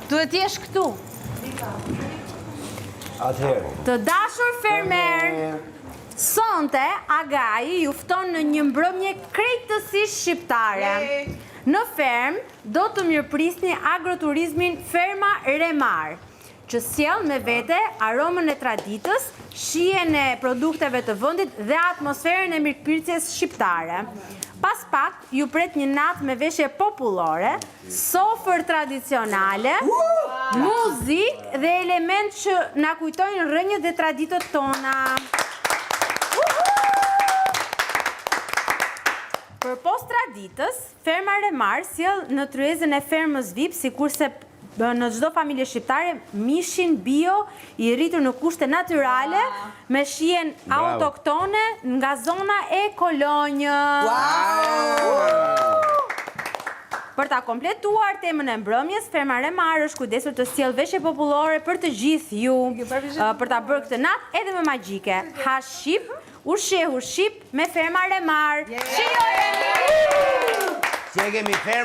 Duhet jesh këtu. Atëherë. Të dashur fermer, sonte Agai ju fton në një mbrëmje krejtësisht shqiptare. Në ferm do të mirëprisni agroturizmin Ferma Remar, që sjell me vete aromën e traditës, shijen e produkteve të vendit dhe atmosferën e mirëpirtjes shqiptare. Pas pak, ju pret një natë me veshje popullore, sofër tradicionale, muzikë dhe element që na kujtojnë rrënjët dhe traditët tona. Për pos traditës, Ferma Remar sjell në tryezën e fermës VIP, sikurse në çdo familje shqiptare, mishin bio i rritur në kushte natyrale me shijen autoktone nga zona e Kolonjës. Për ta kompletuar temën e mbrëmjes, Ferma Remar është kujdesur të sjellë veshje popullore për të gjithë ju, për ta bërë këtë natë edhe më magjike. Ha shqip, ushqehu shqip me Ferma Remar. Që kemi fermë